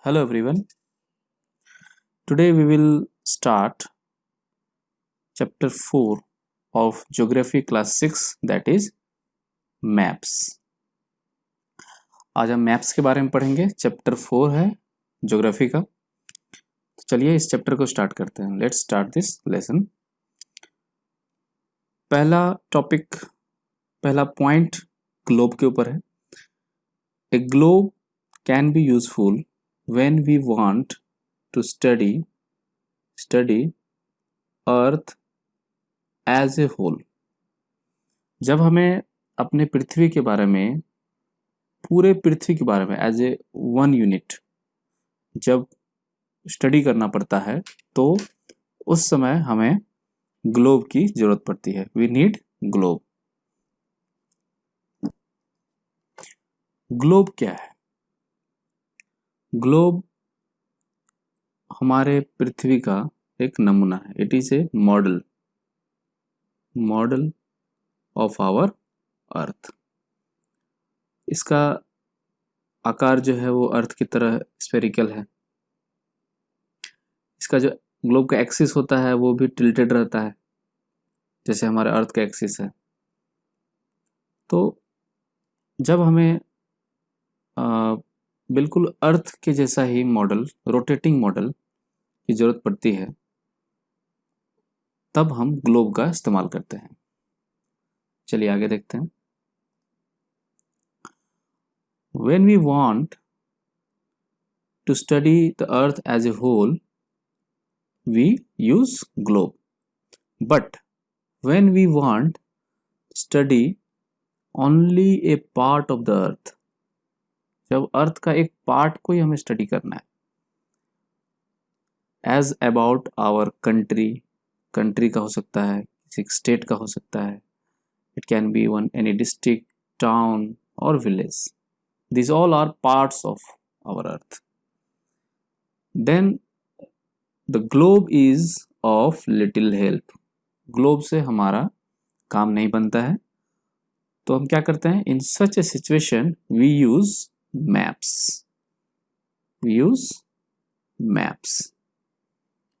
Hello everyone. Today we will start chapter 4 of Geography class 6, that is maps. आज हम maps के बारे में पढ़ेंगे. चैप्टर 4 है ज्योग्राफी का. तो चलिए इस चैप्टर को स्टार्ट करते हैं. Let's start this lesson. पहला पॉइंट ग्लोब के ऊपर है. A globe can be useful when we want to study earth as a whole. जब हमें अपने पृथ्वी के बारे में, पूरे पृथ्वी के बारे में एज ए वन यूनिट जब स्टडी करना पड़ता है तो उस समय हमें ग्लोब की जरूरत पड़ती है. We need globe. ग्लोब क्या है? ग्लोब हमारे पृथ्वी का एक नमूना है. It is a model of our earth. इसका आकार जो है वो अर्थ की तरह स्फेरिकल है. इसका जो ग्लोब का एक्सिस होता है वो भी टिल्टेड रहता है, जैसे हमारे अर्थ का एक्सिस है. तो जब हमें बिल्कुल अर्थ के जैसा ही मॉडल, रोटेटिंग मॉडल की जरूरत पड़ती है, तब हम ग्लोब का इस्तेमाल करते हैं. चलिए आगे देखते हैं. When we want to study the earth as a whole, we use globe. But when we want to study only a part of the earth, जब अर्थ का एक पार्ट को ही हमें स्टडी करना है, as about our कंट्री का हो सकता है, किसी स्टेट का हो सकता है, it can be any district, town or village. These all are parts of our earth. Then the globe is of little help. Globe से हमारा काम नहीं बनता है, तो हम क्या करते हैं? In such a situation we use maps.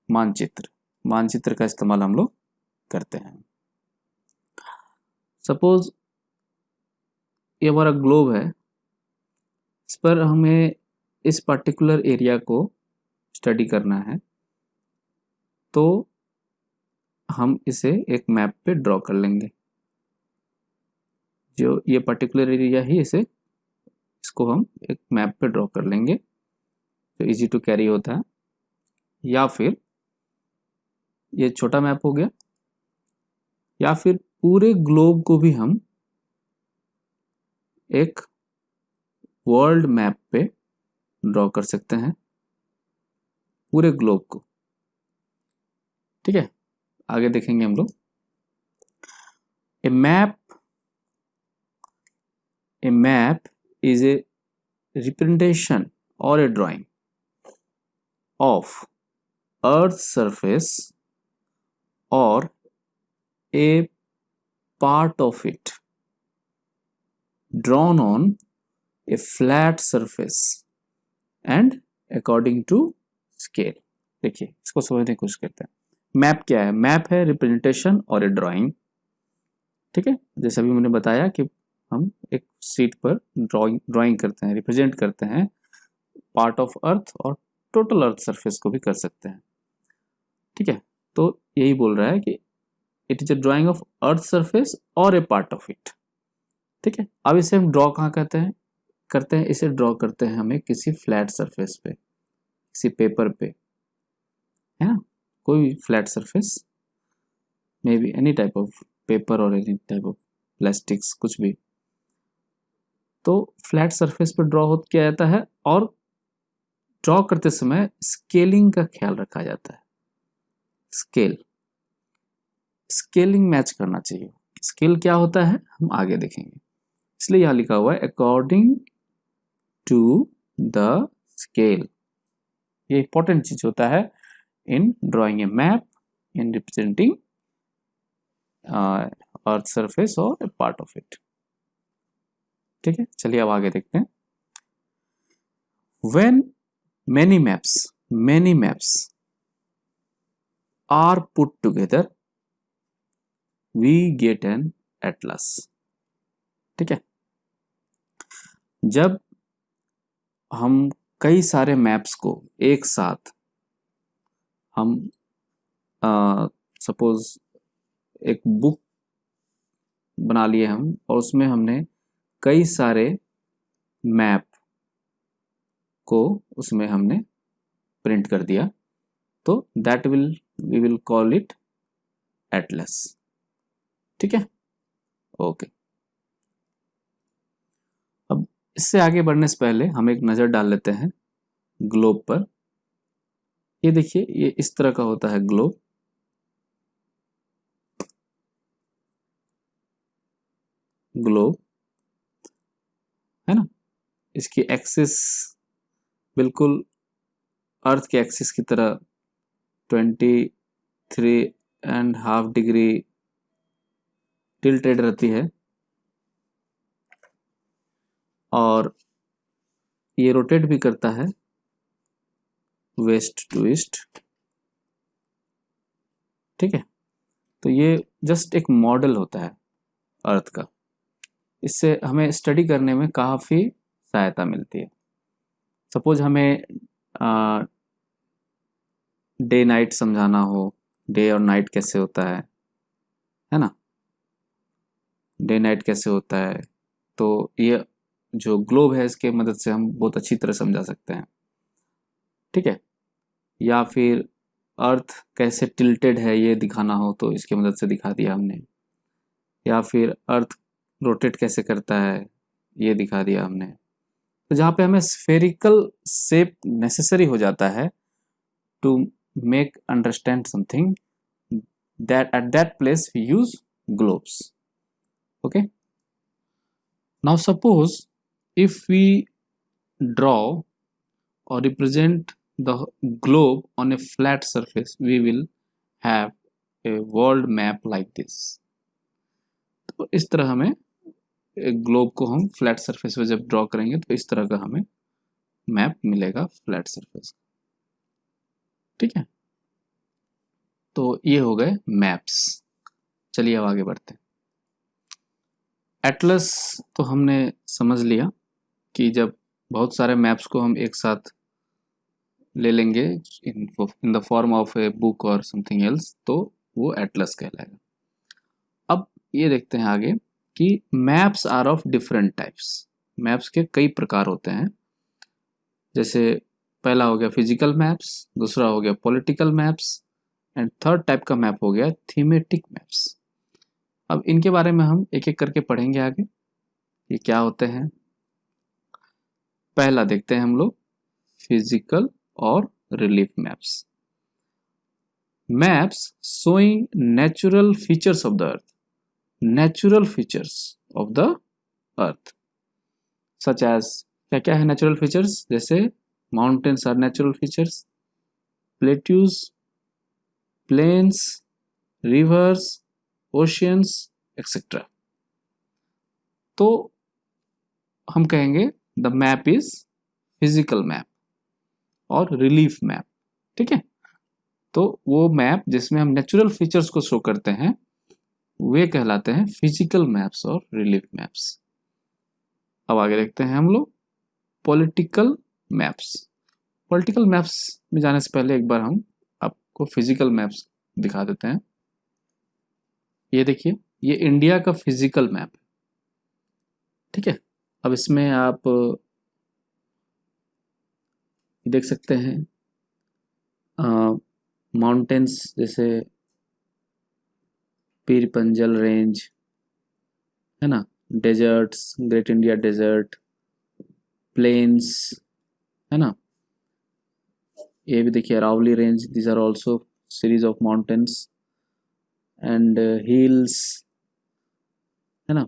मानचित्र का इस्तेमाल हम लोग करते हैं. सपोज ये हमारा ग्लोब है, इस पर हमें इस पर्टिकुलर एरिया को स्टडी करना है, तो हम इसे एक मैप पे ड्रॉ कर लेंगे. जो ये पर्टिकुलर एरिया ही इसको हम एक मैप पे ड्रॉ कर लेंगे, तो इजी टू कैरी होता है. या फिर ये छोटा मैप हो गया, या फिर पूरे ग्लोब को भी हम एक वर्ल्ड मैप पे ड्रॉ कर सकते हैं, पूरे ग्लोब को. ठीक है, आगे देखेंगे हम लोग. A map is a representation और a drawing of earth surface और a part of it drawn on a flat surface and according to scale. देखिए इसको समझने की कोशिश करते हैं. मैप क्या है? मैप है रिप्रेजेंटेशन और ए ड्राइंग. ठीक है, जैसे अभी मैंने बताया कि हम एक शीट पर ड्राइंग करते हैं, रिप्रेजेंट करते हैं पार्ट ऑफ अर्थ, और टोटल अर्थ सरफेस को भी कर सकते हैं. ठीक है, तो यही बोल रहा है कि it is A drawing of earth surface और ए पार्ट ऑफ इट. ठीक है, अब इसे हम ड्रॉ कहाँ करते हैं? इसे ड्रॉ करते हैं हमें किसी फ्लैट सरफेस पे, किसी पेपर पे, है ना, कोई भी flat surface, may be any type of paper और एनी टाइप ऑफ प्लास्टिक्स, कुछ भी. तो फ्लैट सरफेस पे ड्रॉ किया जाता है, और ड्रॉ करते समय स्केलिंग का ख्याल रखा जाता है. स्केलिंग मैच करना चाहिए. स्केल क्या होता है हम आगे देखेंगे, इसलिए यहां लिखा हुआ है अकॉर्डिंग टू द स्केल. ये इंपॉर्टेंट चीज होता है in drawing a map, in representing earth surface और ए पार्ट ऑफ इट. ठीक है, चलिए अब आगे देखते हैं. When many maps are put together, we get an atlas. ठीक है, जब हम कई सारे मैप्स को एक साथ हम सपोज एक बुक बना लिए हम और उसमें हमने कई सारे मैप को उसमें हमने प्रिंट कर दिया, तो that we will call it atlas. ठीक है, ओके। अब इससे आगे बढ़ने से पहले हम एक नज़र डाल लेते हैं ग्लोब पर। ये देखिए, ये इस तरह का होता है ग्लोब। ग्लोब है ना, इसकी एक्सिस बिल्कुल अर्थ के एक्सिस की तरह 23.5 डिग्री टिल्टेड रहती है और ये रोटेट भी करता है वेस्ट टू ईस्ट। ठीक है, तो ये जस्ट एक मॉडल होता है अर्थ का, इससे हमें स्टडी करने में काफ़ी सहायता मिलती है। सपोज हमें डे नाइट समझाना हो, डे और नाइट कैसे होता है ना, डे नाइट कैसे होता है, तो ये जो ग्लोब है इसके मदद से हम बहुत अच्छी तरह समझा सकते हैं। ठीक है, या फिर अर्थ कैसे टिल्टेड है ये दिखाना हो तो इसकी मदद से दिखा दिया हमने, या फिर अर्थ रोटेट कैसे करता है ये दिखा दिया हमने। तो जहाँ पे हमें स्फेरिकल शेप नेसेसरी हो जाता है to make understand something, that at that place we use globes. Okay, now suppose if we draw or represent the globe on a flat surface, we will have a world map like this. तो इस तरह हमें एक globe को हम flat surface पे जब draw करेंगे तो इस तरह का हमें मैप मिलेगा फ्लैट सरफेस। ठीक है, तो ये हो गए मैप्स। चलिए अब आगे बढ़ते हैं। एटलस तो हमने समझ लिया कि जब बहुत सारे मैप्स को हम एक साथ ले लेंगे in the form of a book और समथिंग एल्स, तो वो एटलस कहलाएगा। अब ये देखते हैं आगे कि maps are of different types. Maps के कई प्रकार होते हैं, जैसे पहला हो गया फिजिकल मैप्स, दूसरा हो गया political maps and third type का मैप हो गया थीमेटिक मैप्स। अब इनके बारे में हम एक एक करके पढ़ेंगे आगे, ये क्या होते हैं। पहला देखते हैं हम लोग फिजिकल और relief maps. Maps showing natural features of the earth, natural features of the earth such as, क्या क्या है नेचुरल फीचर्स, जैसे mountains are natural features, plateaus, plains, rivers, oceans etcetera. तो हम कहेंगे the map is physical map और relief map. ठीक है, तो वो मैप जिसमें हम नेचुरल फीचर्स को शो करते हैं वे कहलाते हैं फिजिकल मैप्स और रिलीफ मैप्स। अब आगे देखते हैं हम लोग पॉलिटिकल मैप्स। पॉलिटिकल मैप्स में जाने से पहले एक बार हम आपको फिजिकल मैप्स दिखा देते हैं। ये देखिए, ये इंडिया का फिजिकल मैप है। ठीक है, अब इसमें आप देख सकते हैं माउंटेन्स जैसे पीर पंजल रेंज है ना, deserts, great India desert, plains है ना, ये भी देखिए Aravalli range, these are also series of mountains and hills है ना।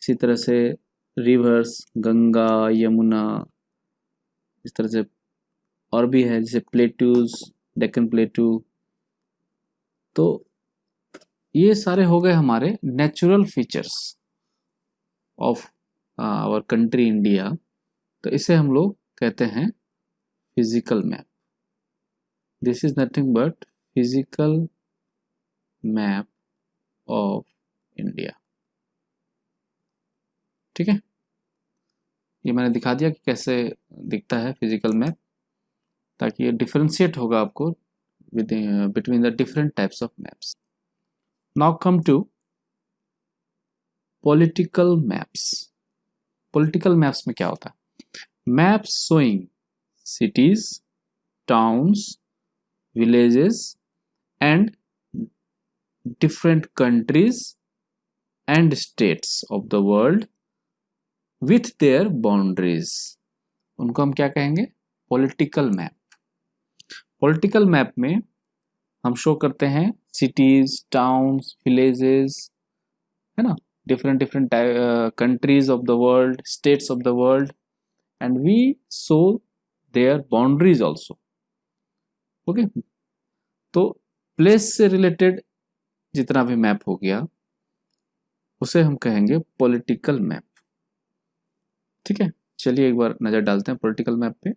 इसी तरह से रिवर्स, गंगा, यमुना, इस तरह से और भी है, जैसे प्लेट्यूज, डेक्कन प्लेट्यू। तो ये सारे हो गए हमारे natural features of our country India. तो इसे हम लोग कहते हैं physical map. This is nothing but physical map of India. ठीक है, ये मैंने दिखा दिया कि कैसे दिखता है फिजिकल मैप, ताकि ये डिफरेंशिएट होगा आपको between the different types of maps. Now come to political maps. Political maps में क्या होता है? Maps showing cities, towns, villages and different countries and states of the world with their boundaries. उनको हम क्या कहेंगे? Political map. Political map में हम शो करते हैं cities, towns, villages, है ना, different countries of the world, states of the world, and we show their boundaries also. Okay, तो प्लेस से रिलेटेड जितना भी मैप हो गया उसे हम कहेंगे पॉलिटिकल मैप. ठीक है, चलिए एक बार नजर डालते हैं पॉलिटिकल मैप पे.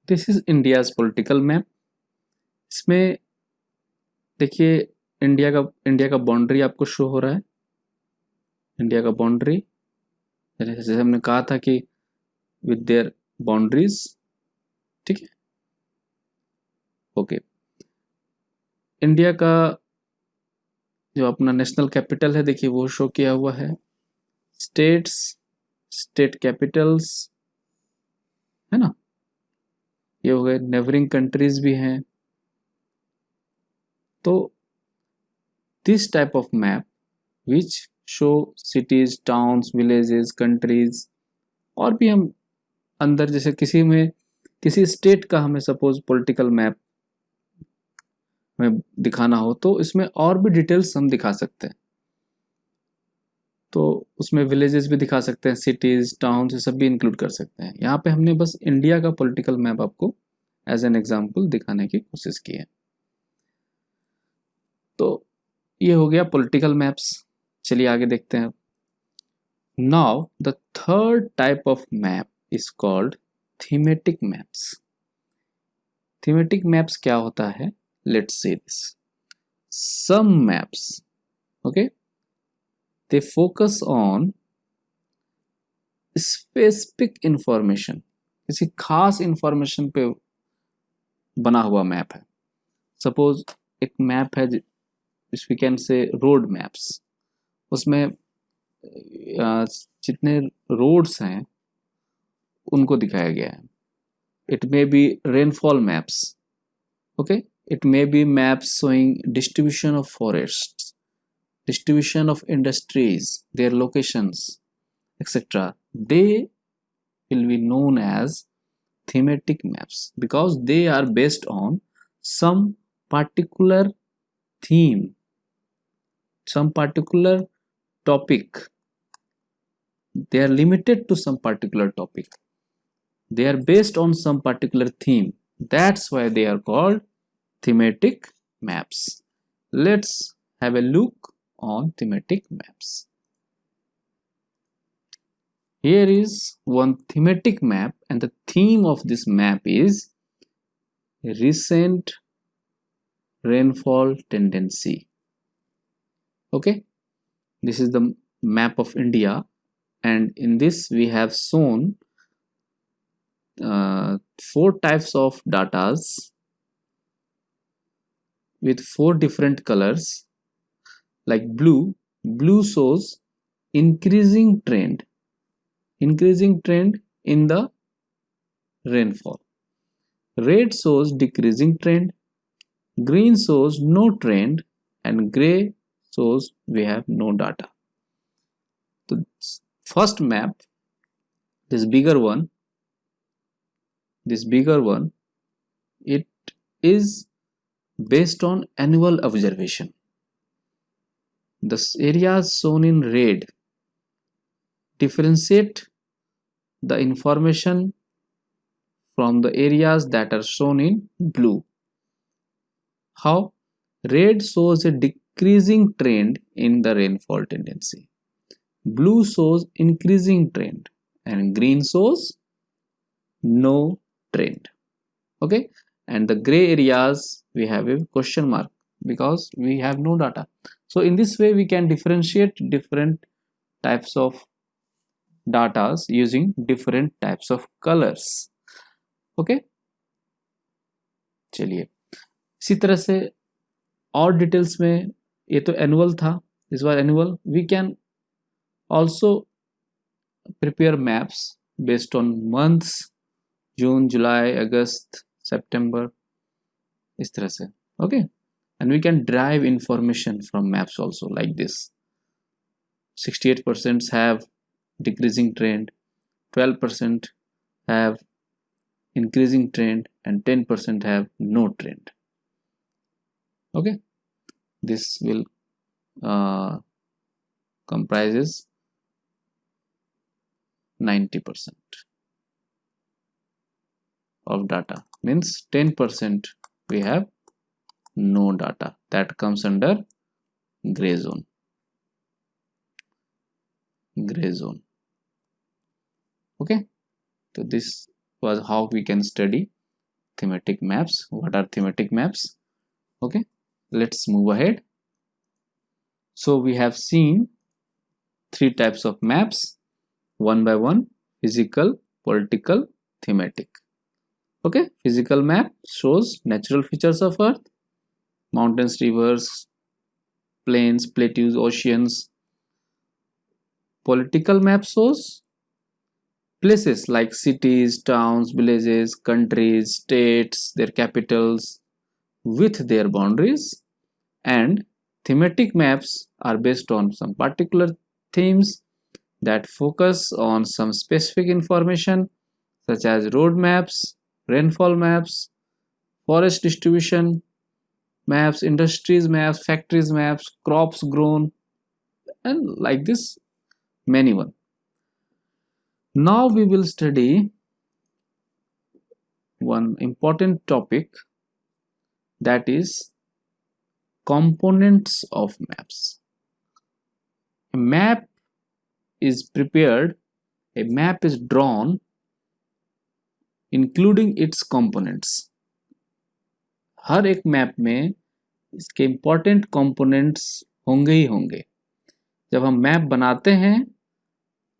This is India's political map. इसमें देखिए इंडिया का बाउंड्री आपको शो हो रहा है. इंडिया का बाउंड्री, जैसे हमने कहा था कि विद देयर बाउंड्रीज. ठीक है, ओके. इंडिया का जो अपना नेशनल कैपिटल है, देखिए वो शो किया हुआ है. स्टेट्स, स्टेट कैपिटल्स, है ना, ये हो गए. नेबरिंग कंट्रीज भी हैं. तो this type of map which show cities, towns, villages, countries, और भी हम अंदर जैसे किसी स्टेट का हमें सपोज पॉलिटिकल मैप में दिखाना हो तो इसमें और भी डिटेल्स हम दिखा सकते हैं. तो उसमें विलेजेस भी दिखा सकते हैं, सिटीज, टाउन्स, ये सब भी इंक्लूड कर सकते हैं. यहाँ पे हमने बस इंडिया का पॉलिटिकल मैप आपको एज एन एग्जाम्पल दिखाने की कोशिश की है. तो ये हो गया पॉलिटिकल मैप्स. चलिए आगे देखते हैं. Now the third type of map is called thematic maps. Thematic maps क्या होता है? Let's see this. Some maps, okay, they focus on specific information. किसी खास इंफॉर्मेशन पे बना हुआ मैप है. सपोज एक मैप है we can say road maps. उसमें जितने रोड्स हैं उनको दिखाया गया है. It may be rainfall maps. Okay, it may be maps showing distribution of forests, distribution of industries, their locations, etc. They will be known as thematic maps because they are based on some particular theme, some particular topic. They are limited to some particular topic. They are based on some particular theme. That's why they are called thematic maps. Let's have a look on thematic maps. Here is one thematic map and the theme of this map is recent rainfall tendency. Okay, this is the map of India and in this we have shown 4 types of datas with 4 different colors. Like blue shows increasing trend in the rainfall. Red shows decreasing trend, green shows no trend, and gray shows we have no data. So first map, this bigger one, it is based on annual observation. The areas shown in red differentiate the information from the areas that are shown in blue. How? Red shows a decreasing trend in the rainfall tendency. Blue shows increasing trend and green shows no trend. Okay, and the gray areas we have a question mark because we have no data. So in this way we can differentiate different types of datas using different types of colors. Okay, चलिए इसी तरह से और details में, ये तो annual था, इस बार annual we can also prepare maps based on months, जून, जुलाई, अगस्त, सितंबर, इस तरह से. Okay, and we can derive information from maps also like this. 68% have decreasing trend, 12% have increasing trend, and 10% have no trend. Okay, this will comprises 90% of data, means 10% we have no data, that comes under gray zone. Okay, so this was how we can study thematic maps. What are thematic maps? Okay, let's move ahead. So we have seen 3 types of maps, one by one: physical, political, thematic. Okay, physical map shows natural features of Earth: mountains, rivers, plains, plateaus, oceans. Political map shows places like cities, towns, villages, countries, states, their capitals with their boundaries. And thematic maps are based on some particular themes that focus on some specific information, such as road maps, rainfall maps, forest distribution maps, industries maps, factories maps, crops grown, and like this many one. Now we will study one important topic, that is components of maps. A map is prepared, a map is drawn including its components. हर एक map में इसके important components होंगे ही होंगे. जब हम map बनाते हैं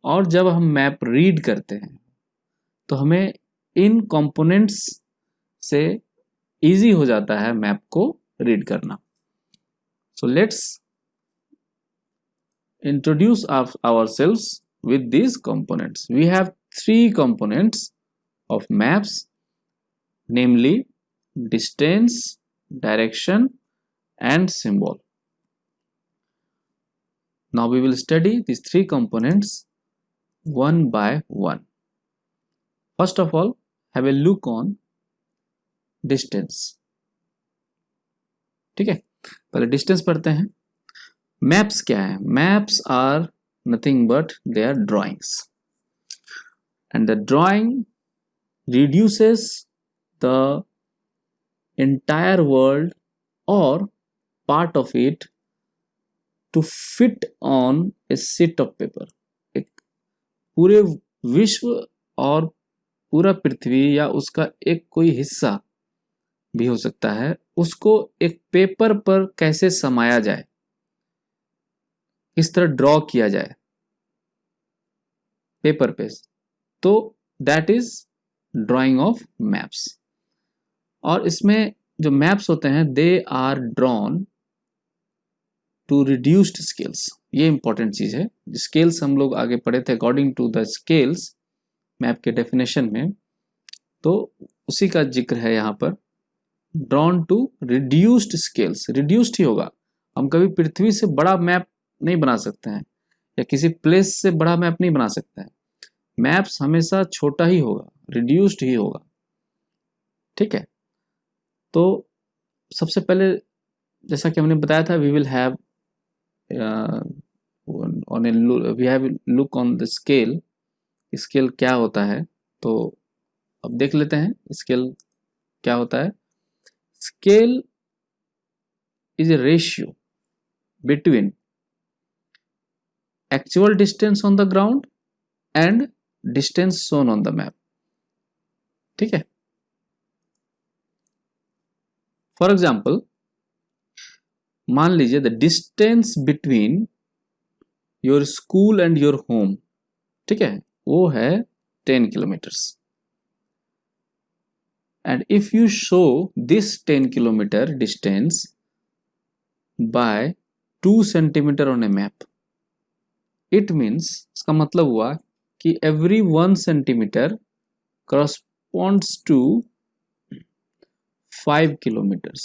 और जब हम मैप रीड करते हैं तो हमें इन कंपोनेंट्स से इजी हो जाता है मैप को रीड करना. So let's introduce ourselves with these components. We have 3 components of maps, namely distance, direction, and symbol. Now we will study these 3 components one by one. First of all, have a look on distance. ठीक है, पहले distance पढ़ते हैं. Maps क्या है? Maps are nothing but they are drawings, and the drawing reduces the entire world or part of it to fit on a sheet of paper. एक पूरे विश्व और पूरा पृथ्वी या उसका एक कोई हिस्सा भी हो सकता है, उसको एक पेपर पर कैसे समाया जाए, किस तरह ड्रॉ किया जाए पेपर पे, तो that is drawing of maps. और इसमें जो मैप्स होते हैं they are drawn to reduced scales. ये इंपॉर्टेंट चीज है. स्केल्स हम लोग आगे पढ़े थे, according to the scales map के डेफिनेशन में, तो उसी का जिक्र है यहाँ पर. Drawn to reduced scales, reduced ही होगा. हम कभी पृथ्वी से बड़ा मैप नहीं बना सकते हैं या किसी प्लेस से बड़ा मैप नहीं बना सकते हैं. मैप्स हमेशा छोटा ही होगा, रिड्यूस्ड ही होगा. ठीक है, तो सबसे पहले जैसा कि हमने बताया था, we will have on a we have look on the scale. Scale क्या होता है तो अब देख लेते हैं स्केल क्या होता है. Scale is a ratio between actual distance on the ground and distance shown on the map. ठीक है, फॉर एग्जाम्पल मान लीजिए the distance between your school and your home, ठीक है, वो है 10 kilometres. And if you show this 10 kilometre distance by 2 centimetre on A map, it means, इसका मतलब हुआ कि every 1 centimetre corresponds to 5 kilometers.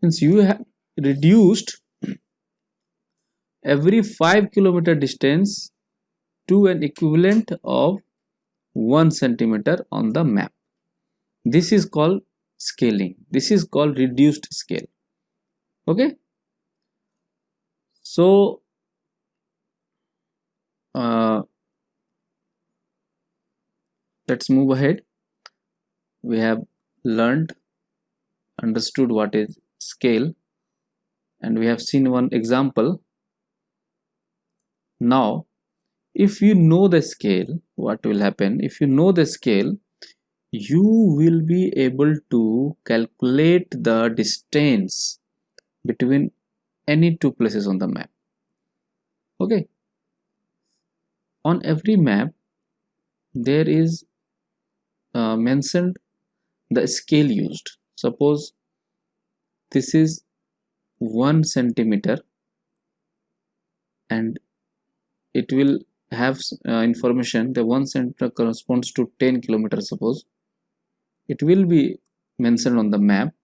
Means you have reduced every 5 kilometer distance to an equivalent of 1 centimeter on the map. This is called scaling. This is called reduced scale. Okay. So let's move ahead. We have learned, understood what is scale, and we have seen one example. Now if you know the scale, what will happen? If you know the scale, you will be able to calculate the distance between any two places on the map. Okay, on every map there is mentioned the scale used. Suppose this is 1 centimeter and it will have information the 1 centimeter corresponds to 10 kilometers. Suppose it will be mentioned on the map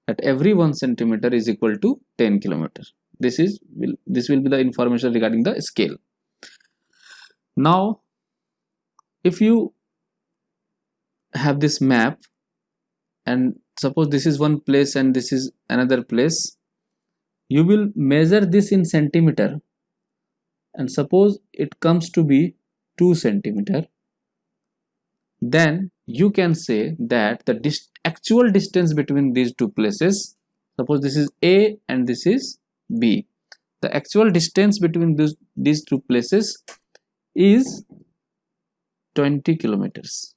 that every 1 centimeter is equal to 10 kilometers. This will be the information regarding the scale. Now if you have this map and suppose this is one place and this is another place, you will measure this in centimeter and suppose it comes to be 2 centimeter, then you can say that the actual distance between these two places, suppose this is A and this is B, the actual distance between these two places is 20 kilometers.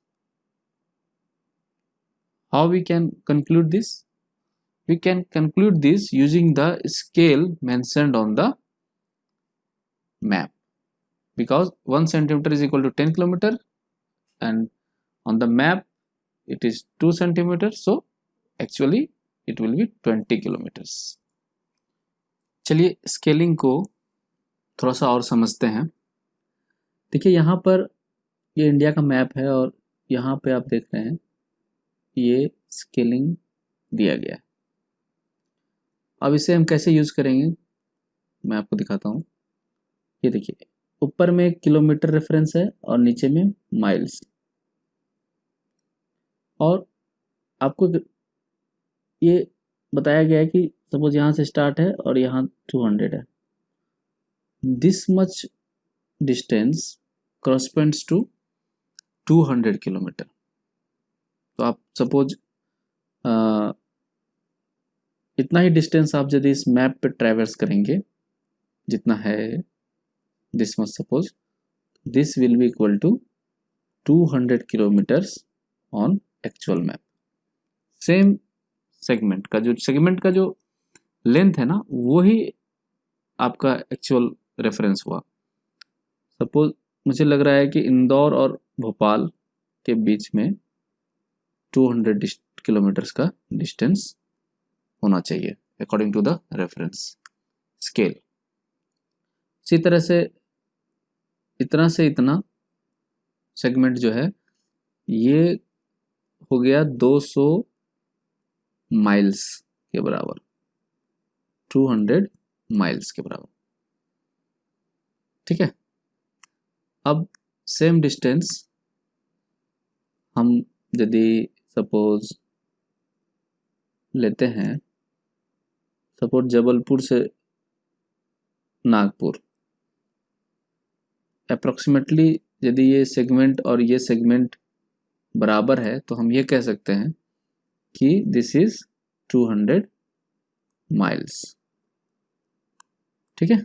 How we can conclude this? We can conclude this using the scale mentioned on the map, because 1 centimeter is equal to 10 kilometer and on the map it is 2 centimeters, so actually it will be 20 kilometers. चलिए scaling को थोड़ा सा और समझते हैं। देखिए यहाँ पर ये इंडिया का मैप है और यहाँ पे आप देख रहे हैं ये स्केलिंग दिया गया है। अब इसे हम कैसे यूज़ करेंगे मैं आपको दिखाता हूँ। ये देखिए ऊपर में किलोमीटर रेफरेंस है और नीचे में माइल्स, और आपको ये बताया गया है कि सपोज यहाँ से स्टार्ट है और यहाँ 200 है, this much distance corresponds to 200 kilometre. तो आप सपोज इतना ही डिस्टेंस आप यदि इस मैप पे ट्रैवर्स करेंगे जितना है this much, suppose this will be equal to 200 kilometres on actual map. Same segment का जो लेंथ है ना वही आपका एक्चुअल रेफरेंस हुआ। सपोज मुझे लग रहा है कि इंदौर और भोपाल के बीच में 200 किलोमीटर्स का डिस्टेंस होना चाहिए according to the reference scale. इसी तरह से इतना सेगमेंट जो है ये हो गया 200 माइल्स के बराबर, 200 माइल्स के बराबर, ठीक है। अब सेम डिस्टेंस हम यदि सपोज लेते हैं, सपोज जबलपुर से नागपुर, अप्रोक्सीमेटली यदि ये सेगमेंट और ये सेगमेंट बराबर है तो हम ये कह सकते हैं कि दिस इज 200 माइल्स, ठीक है।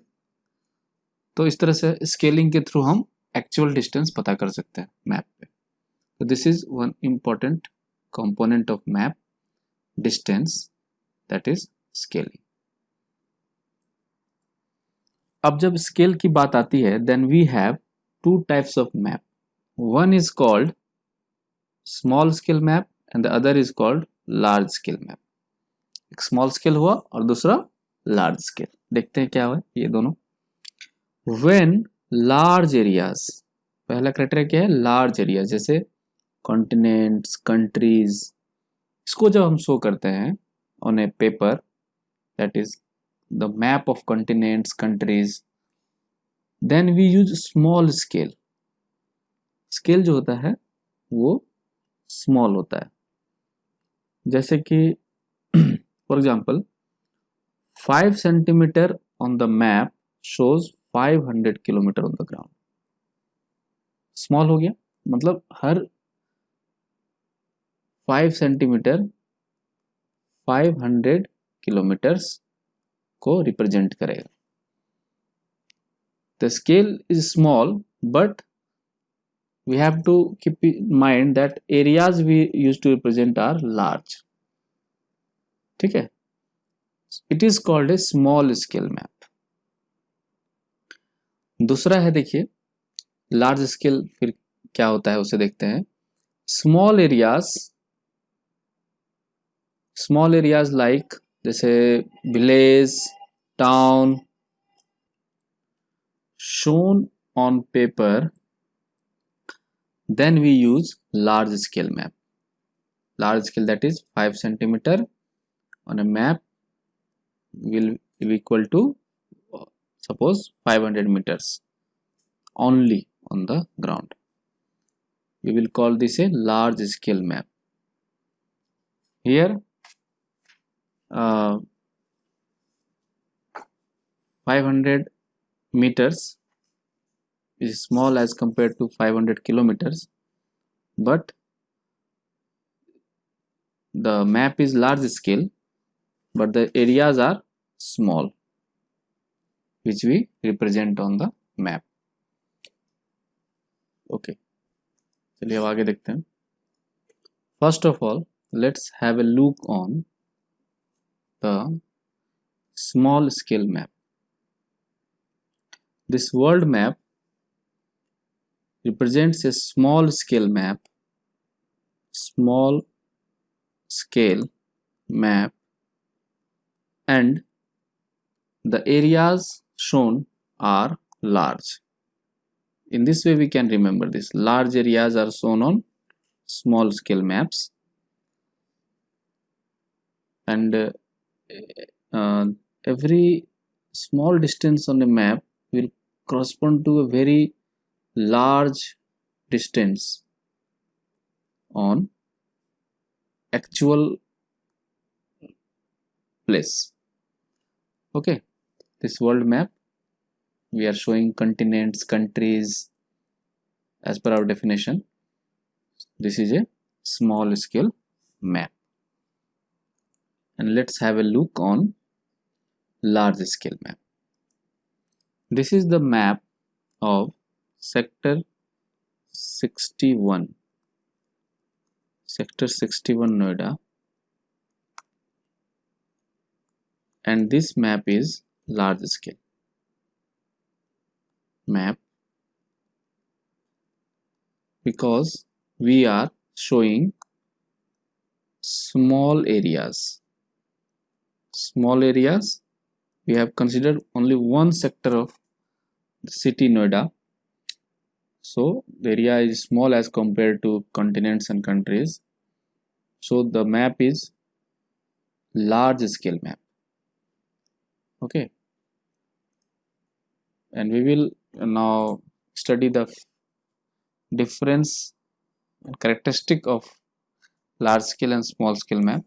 तो इस तरह से स्केलिंग के थ्रू हम एक्चुअल डिस्टेंस पता कर सकते हैं मैप पे। तो this is one important component of map distance, that is scaling. अब जब स्केल की बात आती है, then we have two types of map. One is called small scale map and the other is called large scale map. एक small scale हुआ और दूसरा लार्ज स्केल. देखते हैं क्या हुआ ये दोनों. व्हेन लार्ज एरियाज, पहला क्राइटेरिया क्या है, लार्ज एरिया, जैसे कॉन्टिनेंट्स, कंट्रीज, इसको जब हम शो करते हैं on a paper, that is the map of continents, countries, then we use small scale. Scale जो होता है वो स्मॉल होता है. जैसे कि for example 5 centimetre on the map shows 500 kilometre on the ground. Small हो गया, मतलब हर 5 सेंटीमीटर 500 किलोमीटर्स को रिप्रेजेंट करेगा. The scale is small, but we have to keep in mind that areas we used to represent are large. ठीक है, it is called a small scale map. दूसरा है, देखिए लार्ज स्केल फिर क्या होता है उसे देखते हैं. स्मॉल एरियाज लाइक जैसे village, town, shown on paper, then we use large scale map. Large scale, that is 5 centimeter on a map will be equal to suppose 500 meters only on the ground. We will call this a large scale map. Here 500 meters is small as compared to 500 kilometers, but the map is large scale, but the areas are small, which we represent on the map. Okay, चलिए अब आगे देखते हैं. First of all, let's have a look on the small scale map. This world map represents a small scale map, and the areas shown are large. In this way we can remember this. Large areas are shown on small scale maps, and every small distance on a map will correspond to a very large distance on actual place. Okay, this world map we are showing continents, countries as per our definition. This is a small scale map, and let's have a look on large scale map. This is the map of sector 61 Noida, and this map is large scale map because we are showing small areas. We have considered only one sector of the city Noida, so the area is small as compared to continents and countries, so the map is large scale map. Okay, and we will now study the difference and characteristic of large scale and small scale map.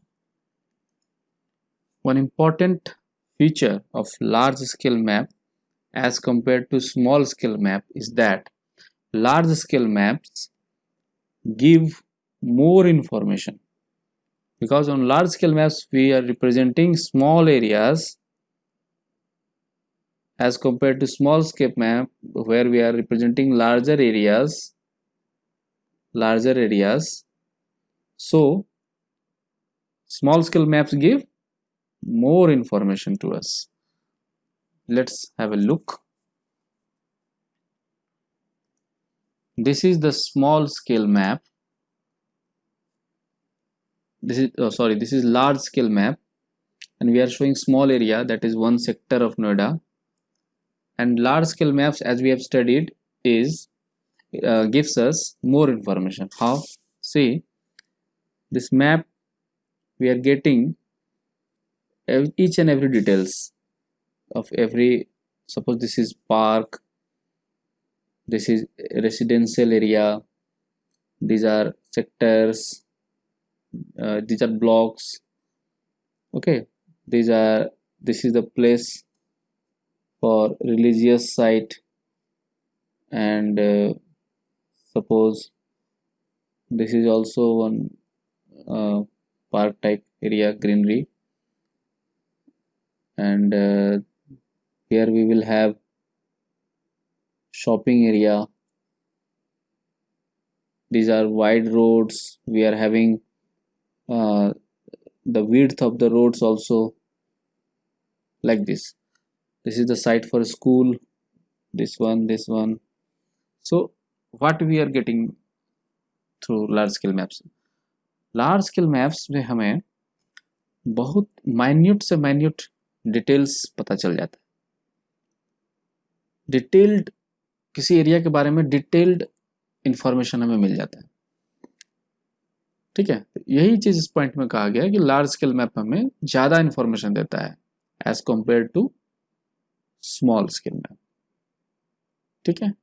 One important feature of large scale map as compared to small scale map is that large scale maps give more information, because on large scale maps we are representing small areas as compared to small scale map where we are representing larger areas. So Small scale maps give more information to us. Let's have a look. This is the small scale map. This is large scale map, and we are showing small area, that is one sector of Noida. And large scale maps, as we have studied, is gives us more information. How? See, this map, we are getting each and every details of every. Suppose this is park, this is residential area, these are sectors, these are blocks. Okay, this is the place for religious site, and suppose this is also one park type area, greenery, and here we will have shopping area. These are wide roads. We are having the width of the roads also, like this. This is the site for school, this one. So what we are getting through large scale maps? Large scale maps में हमें बहुत minute से minute details पता चल जाता है. Detailed किसी area के बारे में डिटेल्ड इंफॉर्मेशन हमें मिल जाता है. ठीक है, यही चीज इस पॉइंट में कहा गया है कि लार्ज स्केल मैप हमें ज्यादा इंफॉर्मेशन देता है as compare to small scale map. ठीक है.